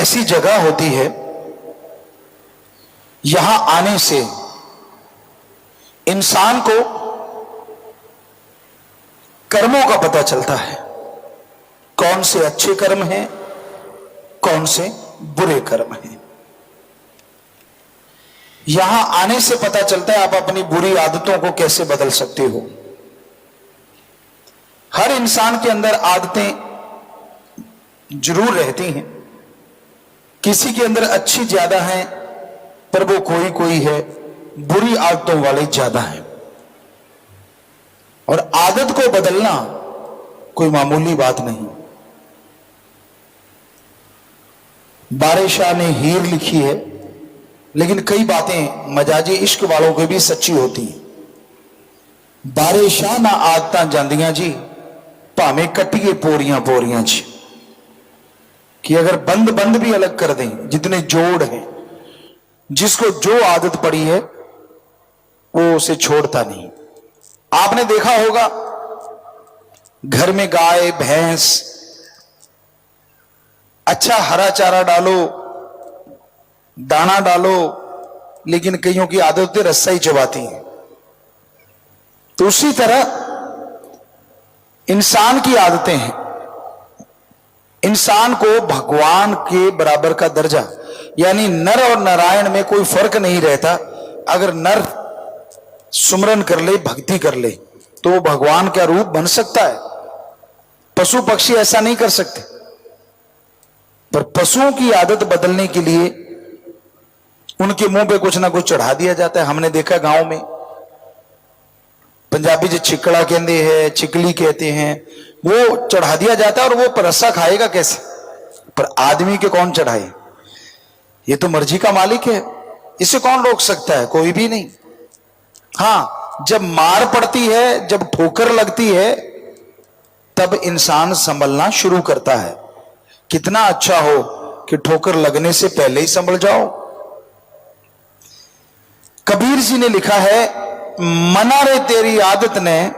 ऐसी जगह होती है, यहां आने से इंसान को कर्मों का पता चलता है, कौन से अच्छे कर्म हैं, कौन से बुरे कर्म हैं। यहां आने से पता चलता है आप अपनी बुरी आदतों को कैसे बदल सकते हो। हर इंसान के अंदर आदतें जरूर रहती हैं, किसी के अंदर अच्छी ज्यादा है, पर वो कोई कोई है बुरी आदतों वाले ज्यादा है। और आदत को बदलना कोई मामूली बात नहीं। बारिशाह ने हीर लिखी है, लेकिन कई बातें मजाजी इश्क वालों की भी सच्ची होती हैं। बारिशाह ना आदतां जांदियां जी, भावें कट्टिए पोरियां पोरियां जी। कि अगर बंद बंद भी अलग कर दें, जितने जोड़ हैं, जिसको जो आदत पड़ी है वो उसे छोड़ता नहीं। आपने देखा होगा घर में गाय भैंस, अच्छा हरा चारा डालो, दाना डालो, लेकिन कईयों की आदत होती है रस्सा ही चबाती है। तो उसी तरह इंसान की आदतें हैं। इंसान को भगवान के बराबर का दर्जा, यानी नर और नारायण में कोई फर्क नहीं रहता। अगर नर सुमरन कर ले, भक्ति कर ले, तो वो भगवान का रूप बन सकता है। पशु पक्षी ऐसा नहीं कर सकते। पर पशुओं की आदत बदलने के लिए उनके मुंह पे कुछ ना कुछ चढ़ा दिया जाता है। हमने देखा गांव में, पंजाबी जो चिकड़ा कहते हैं, चिकली कहते हैं, वो चढ़ा दिया जाता है। और वो रस्सा खाएगा कैसे? पर आदमी के कौन चढ़ाए? ये तो मर्जी का मालिक है, इसे कौन रोक सकता है? कोई भी नहीं। हां, जब मार पड़ती है, जब ठोकर लगती है, तब इंसान संभलना शुरू करता है। कितना अच्छा हो कि ठोकर लगने से पहले ही संभल जाओ। कबीर जी ने लिखा है, मना रे तेरी आदत ने,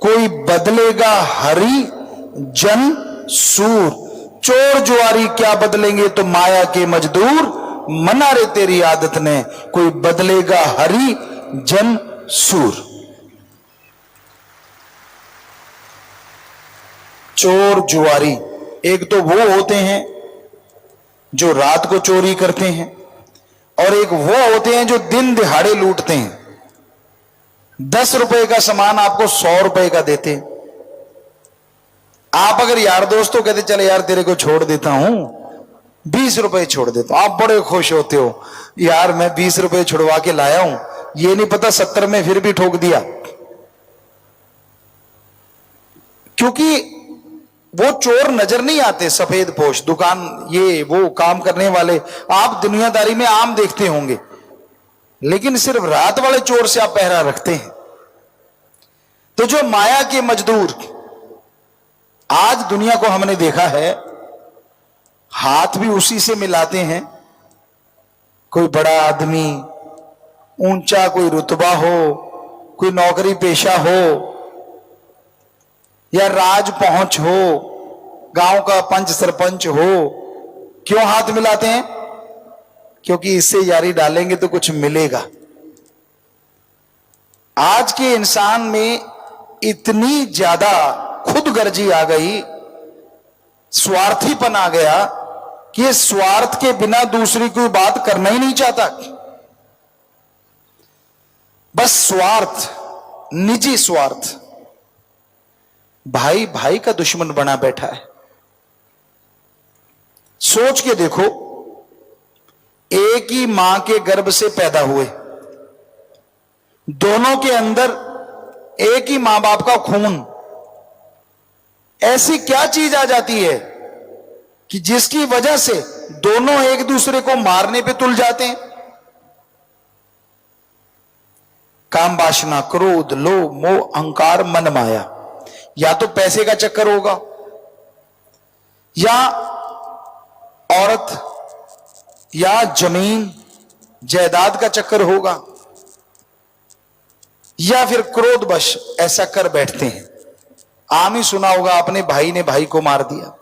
कोई बदलेगा हरि जन सूर। चोर जुआरी क्या बदलेंगे तो माया के मजदूर। मना रे तेरी आदत ने, कोई बदलेगा हरि जन सूर। चोर जुआरी एक तो वो होते हैं जो रात को चोरी करते हैं, और एक वो होते हैं जो दिन दिहाड़े लूटते हैं। 10 रुपए का सामान आपको 100 रुपए का देते हैं। आप अगर यार दोस्तों कहते चले यार तेरे को छोड़ देता हूं, 20 रुपए छोड़ देता हूं, आप बड़े खुश होते हो, यार मैं 20 रुपए छुड़वा के लाया हूं, ये नहीं पता 70 में फिर भी ठोक दिया। क्योंकि वो चोर नजर नहीं आते, सफेद पोश, दुकान ये वो काम करने वाले आप दुनियादारी में आम देखते होंगे, लेकिन सिर्फ रात वाले चोर से आप पहरा रखते हैं। तो जो माया के मजदूर, आज दुनिया को हमने देखा है, हाथ भी उसी से मिलाते हैं। कोई बड़ा आदमी, ऊंचा कोई रुतबा हो, कोई नौकरी पेशा हो, या राज पहुंच हो, गांव का पंच सरपंच हो, क्यों हाथ मिलाते हैं? क्योंकि इससे यारी डालेंगे तो कुछ मिलेगा। आज के इंसान में इतनी ज्यादा खुदगर्जी आ गई, स्वार्थीपन आ गया कि स्वार्थ के बिना दूसरी कोई बात करना ही नहीं चाहता। बस स्वार्थ, निजी स्वार्थ। भाई भाई का दुश्मन बना बैठा है। सोच के देखो, एक ही मां के गर्भ से पैदा हुए, दोनों के अंदर एक ही मां बाप का खून, ऐसी क्या चीज आ जाती है कि जिसकी वजह से दोनों एक दूसरे को मारने पे तुल जाते हैं? काम वासना, क्रोध, लोभ, मोह, अहंकार, मन माया। या तो पैसे का चक्कर होगा, या औरत या जमीन जायदाद का चक्कर होगा, या फिर क्रोधवश ऐसा कर बैठते हैं। आम ही सुना होगा आपने, भाई ने भाई को मार दिया।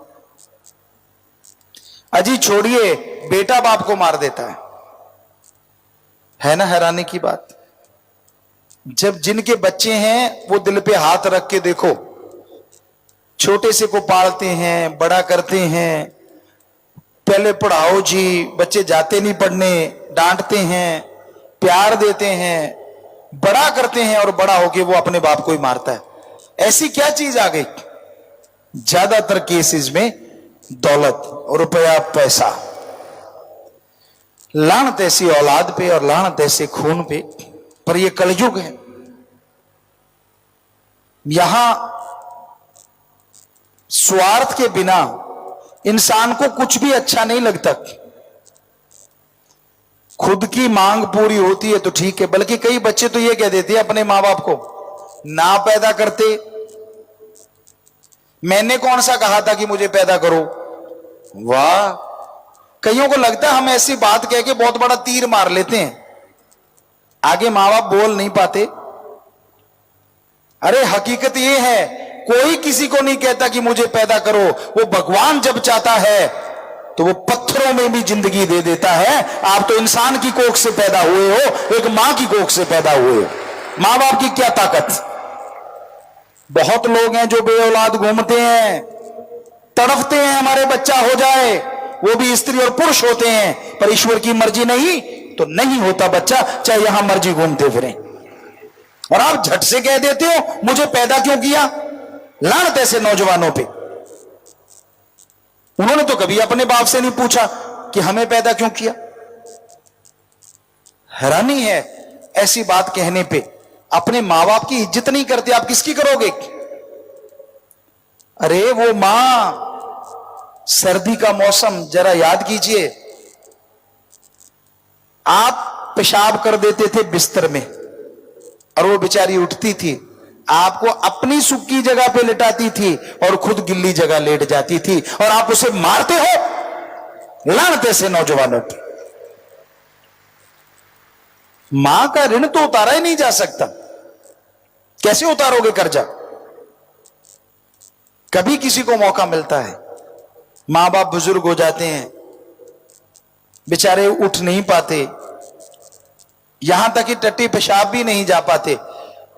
अजी छोड़िए, बेटा बाप को मार देता है ना हैरानी की बात। जब जिनके बच्चे हैं वो दिल पे हाथ रख के देखो, छोटे से को पालते हैं, बड़ा करते हैं, पहले पढ़ाओ जी, बच्चे जाते नहीं पढ़ने, डांटते हैं, प्यार देते हैं, बड़ा करते हैं, और बड़ा होके वो अपने बाप को ही मारता है। ऐसी क्या चीज आ गई? ज्यादातर केसेस में दौलत, रुपया, पैसा, लानत ऐसी औलाद पे और लानत ऐसे खून पे। पर ये कलयुग है, यहां स्वार्थ के बिना इंसान को कुछ भी अच्छा नहीं लगता। खुद की मांग पूरी होती है तो ठीक है, बल्कि कई बच्चे तो ये कह देते हैं अपने मां बाप को, ना पैदा करते, मैंने कौन सा कहा था कि मुझे पैदा करो। वाह, कईयों को लगता है हम ऐसी बात कह के बहुत बड़ा तीर मार लेते हैं, आगे मां बाप बोल नहीं पाते। अरे हकीकत यह है, कोई किसी को नहीं कहता कि मुझे पैदा करो, वो भगवान जब चाहता है तो वो पत्थरों में भी जिंदगी दे देता है। आप तो इंसान की कोख से पैदा हुए हो, एक मां की कोख से पैदा हुए हो, मां बाप की क्या ताकत। बहुत लोग हैं जो बेऔलाद घूमते हैं, तड़फते हैं हमारे बच्चा हो जाए, वो भी स्त्री और पुरुष होते हैं, पर ईश्वर की मर्जी नहीं तो नहीं होता बच्चा, चाहे यहां मर्जी घूमते फिरें। और आप झट से कह देते हो मुझे पैदा क्यों किया। लानत ऐसे नौजवानों पे, उन्होंने तो कभी अपने बाप से नहीं पूछा कि हमें पैदा क्यों किया। हैरानी है ऐसी बात कहने पे। अपने मां बाप की इज्जत नहीं करते, आप किसकी करोगे। अरे वो मां, सर्दी का मौसम जरा याद कीजिए, आप पेशाब कर देते थे बिस्तर में और वो बेचारी उठती थी, आपको अपनी सूखी जगह पे लिटाती थी और खुद गिल्ली जगह लेट जाती थी, और आप उसे मारते हो। लानत ऐसे नौजवानों की। मां का ऋण तो उतारा ही नहीं जा सकता, कैसे उतारोगे कर्जा। कभी किसी को मौका मिलता है, मां बाप बुजुर्ग हो जाते हैं, बेचारे उठ नहीं पाते, यहां तक कि टट्टी पेशाब भी नहीं जा पाते,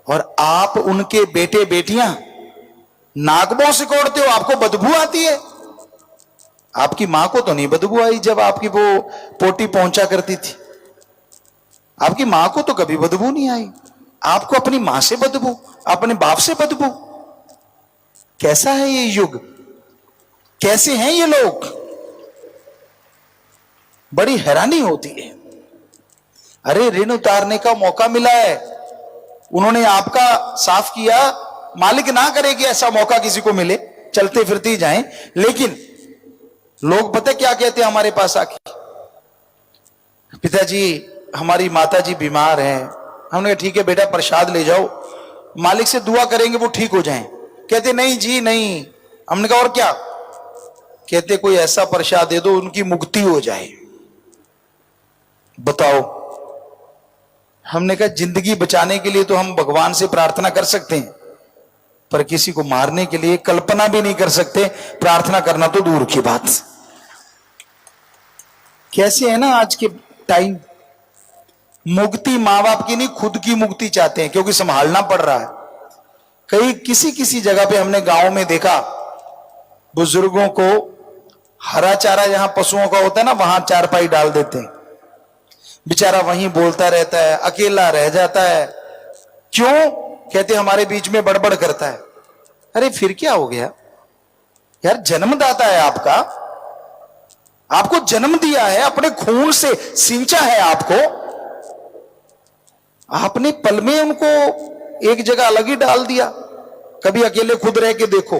और आप उनके बेटे बेटियां नाकबों से कोड़ते हो, आपको बदबू आती है। आपकी मां को तो नहीं बदबू आई जब आपकी वो पोटी पहुंचा करती थी, आपकी मां को तो कभी बदबू नहीं आई, आपको अपनी मां से बदबू, अपने बाप से बदबू। कैसा है ये युग, कैसे हैं ये लोग, बड़ी हैरानी होती है। अरे ऋण उतारने का मौका मिला है, उन्होंने आपका साफ किया, मालिक ना करे कि ऐसा मौका किसी को मिले, चलते फिरते ही जाएं। लेकिन लोग पता क्या कहते हैं हमारे पास आके, पिताजी हमारी माताजी बीमार हैं। हमने कहा ठीक है बेटा प्रसाद ले जाओ, मालिक से दुआ करेंगे वो ठीक हो जाएं। कहते नहीं जी नहीं। हमने कहा और क्या। कहते कोई ऐसा प्रसाद दे दो उनकी मुक्ति हो जाए। बताओ। हमने कहा जिंदगी बचाने के लिए तो हम भगवान से प्रार्थना कर सकते हैं, पर किसी को मारने के लिए कल्पना भी नहीं कर सकते, प्रार्थना करना तो दूर की बात। कैसे है ना आज के टाइम, मुक्ति मां बाप की नहीं खुद की मुक्ति चाहते हैं, क्योंकि संभालना पड़ रहा है। कई किसी किसी जगह पे हमने गांव में देखा, बुजुर्गों को हरा चारा जहां पशुओं का होता है ना, वहां चारपाई डाल देते हैं, बेचारा वहीं बोलता रहता है, अकेला रह जाता है। क्यों। कहते हमारे बीच में बड़बड़ करता है। अरे फिर क्या हो गया यार, जन्मदाता है आपका, आपको जन्म दिया है, अपने खून से सींचा है आपको, आपने पल में उनको एक जगह अलग ही डाल दिया। कभी अकेले खुद रह के देखो,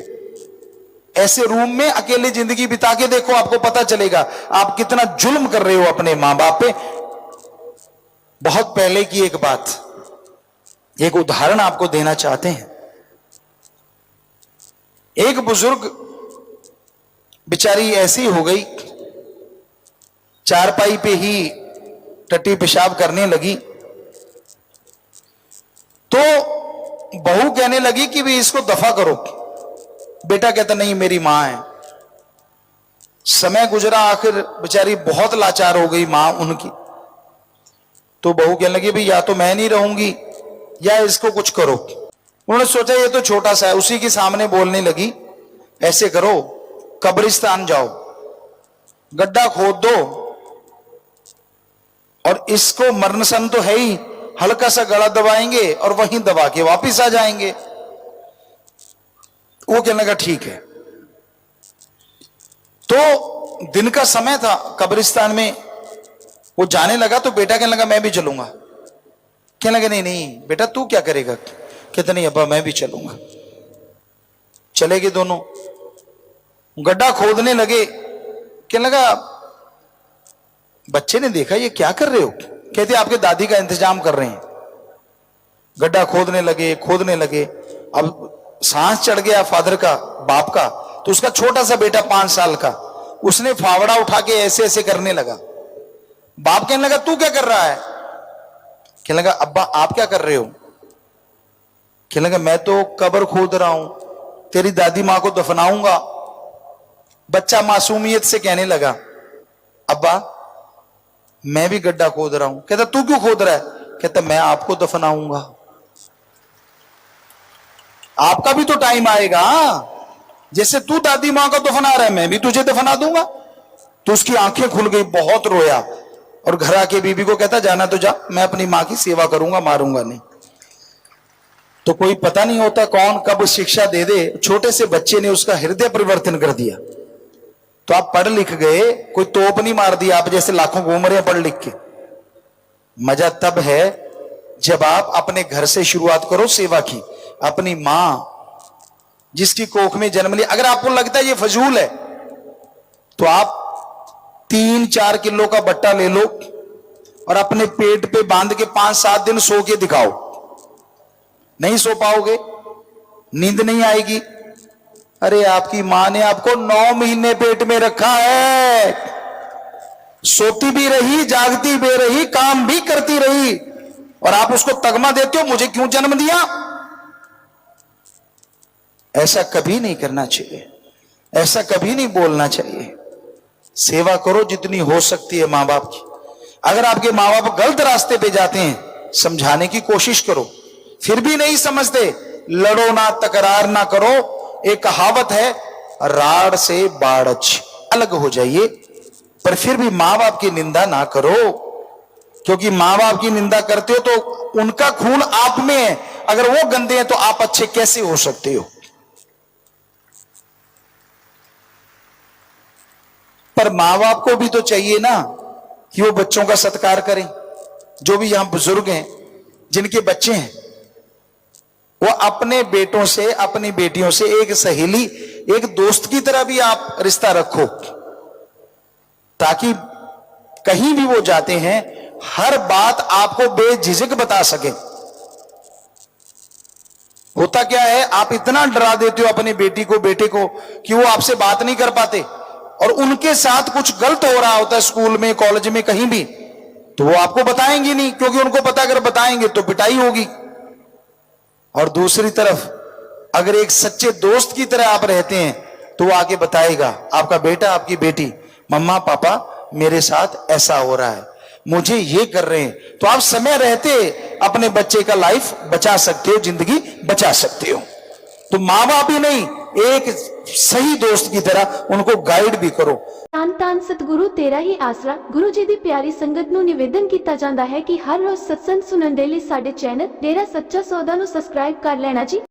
ऐसे रूम में अकेले जिंदगी बिता के देखो, आपको पता चलेगा आप कितना जुल्म कर रहे हो अपने मां बाप पे। बहुत पहले की एक बात, एक उदाहरण आपको देना चाहते हैं। एक बुजुर्ग बेचारी ऐसी हो गई, चारपाई पे ही टट्टी पेशाब करने लगी, तो बहू कहने लगी कि भी इसको दफा करो। बेटा कहता नहीं मेरी मां है। समय गुजरा, आखिर बेचारी बहुत लाचार हो गई मां उनकी। तो बहू कहने लगी भाई या तो मैं नहीं रहूंगी या इसको कुछ करो। उन्होंने सोचा ये तो छोटा सा है, उसी के सामने बोलने लगी ऐसे करो, कब्रिस्तान जाओ, गड्ढा खोद दो और इसको मरण सन तो है ही, हल्का सा गला दबाएंगे और वहीं दबा के वापिस आ जाएंगे। वो कहने लगा ठीक है। तो दिन का समय था, कब्रिस्तान में वो जाने लगा तो बेटा कहने लगा मैं भी चलूंगा। कहने लगा नहीं नहीं बेटा तू क्या करेगा? कहते नहीं अब्बा मैं भी चलूंगा। चले गए दोनों, गड्ढा खोदने लगे। कहने लगा बच्चे ने देखा ये क्या कर रहे हो? कहते आपके दादी का इंतजाम कर रहे हैं। गड्ढा खोदने लगे। अब सांस चढ़ गया फादर का, बाप का। तो उसका छोटा सा बेटा 5 साल का, उसने फावड़ा उठा के ऐसे ऐसे करने लगा। बाप कहने लगा तू क्या कर रहा है? कहने लगा अब्बा आप क्या कर रहे हो? कहने लगा मैं तो कब्र खोद रहा हूं, तेरी दादी मां को दफनाऊंगा। बच्चा मासूमियत से कहने लगा अब्बा मैं भी गड्ढा खोद रहा हूं। कहता तू क्यों खोद रहा है? कहता मैं आपको दफनाऊंगा, आपका भी तो टाइम आएगा, जैसे तू दादी मां को दफना रहा है मैं भी तुझे दफना दूंगा। तो उसकी आंखें खुल गई, बहुत रोया और घर आके बीबी को कहता जाना तो जा, मैं अपनी मां की सेवा करूंगा, मारूंगा नहीं। तो कोई पता नहीं होता कौन कब शिक्षा दे दे, छोटे से बच्चे ने उसका हृदय परिवर्तन कर दिया। तो आप पढ़ लिख गए, कोई तोप नहीं मार दिया, आप जैसे लाखों घूम रहे हैं पढ़ लिख के। मजा तब है जब आप अपने घर से शुरुआत करो सेवा की। अपनी मां जिसकी कोख में जन्म लिया, अगर आपको लगता है ये फजूल है तो आप 3-4 किलो का बट्टा ले लो और अपने पेट पे बांध के 5-7 दिन सो के दिखाओ। नहीं सो पाओगे, नींद नहीं आएगी। अरे आपकी मां ने आपको 9 महीने पेट में रखा है, सोती भी रही, जागती भी रही, काम भी करती रही, और आप उसको तगमा देते हो मुझे क्यों जन्म दिया। ऐसा कभी नहीं करना चाहिए, ऐसा कभी नहीं बोलना चाहिए। सेवा करो जितनी हो सकती है मां बाप की। अगर आपके मां बाप गलत रास्ते पे जाते हैं समझाने की कोशिश करो, फिर भी नहीं समझते लड़ो ना, तकरार ना करो। एक कहावत है राड़ से बाड़च, अलग हो जाइए, पर फिर भी मां बाप की निंदा ना करो, क्योंकि मां बाप की निंदा करते हो तो उनका खून आप में है। अगर वो गंदे हैं तो आप अच्छे कैसे हो सकते हो? पर मां बाप को भी तो चाहिए ना कि वो बच्चों का सत्कार करें। जो भी यहां बुजुर्ग हैं जिनके बच्चे हैं, वो अपने बेटों से, अपनी बेटियों से एक सहेली, एक दोस्त की तरह भी आप रिश्ता रखो, ताकि कहीं भी वो जाते हैं हर बात आपको बेझिझक बता सके। होता क्या है, आप इतना डरा देते हो अपनी बेटी को, बेटे को, कि वो आपसे बात नहीं कर पाते, और उनके साथ कुछ गलत हो रहा होता है स्कूल में, कॉलेज में, कहीं भी, तो वो आपको बताएंगे नहीं, क्योंकि उनको पता अगर बताएंगे तो पिटाई होगी। और दूसरी तरफ अगर एक सच्चे दोस्त की तरह आप रहते हैं तो वो आके बताएगा, आपका बेटा, आपकी बेटी, मम्मा पापा मेरे साथ ऐसा हो रहा है, मुझे ये कर रहे हैं। तो आप समय रहते अपने बच्चे का लाइफ बचा सकते हो, जिंदगी बचा सकते हो। तो माँ बाप ही नहीं, एक सही दोस्त की तरह उनको गाइड भी करो। ਧੰਨ ਧੰਨ ਸਤਿਗੁਰੂ ਤੇਰਾ ਹੀ ਆਸਰਾ। ਗੁਰੂ ਜੀ ਦੀ ਪਿਆਰੀ ਸੰਗਤ ਨੂੰ ਨਿਵੇਦਨ ਕੀਤਾ ਜਾਂਦਾ ਹੈ ਕਿ ਹਰ ਰੋਜ਼ ਸਤਸੰਗ ਸੁਣਨ ਦੇ ਲਈ ਸਾਡੇ ਚੈਨਲ ਡੇਰਾ ਸੱਚਾ ਸੌਦਾ ਨੂੰ ਸਬਸਕ੍ਰਾਈਬ ਕਰ ਲੈਣਾ ਜੀ।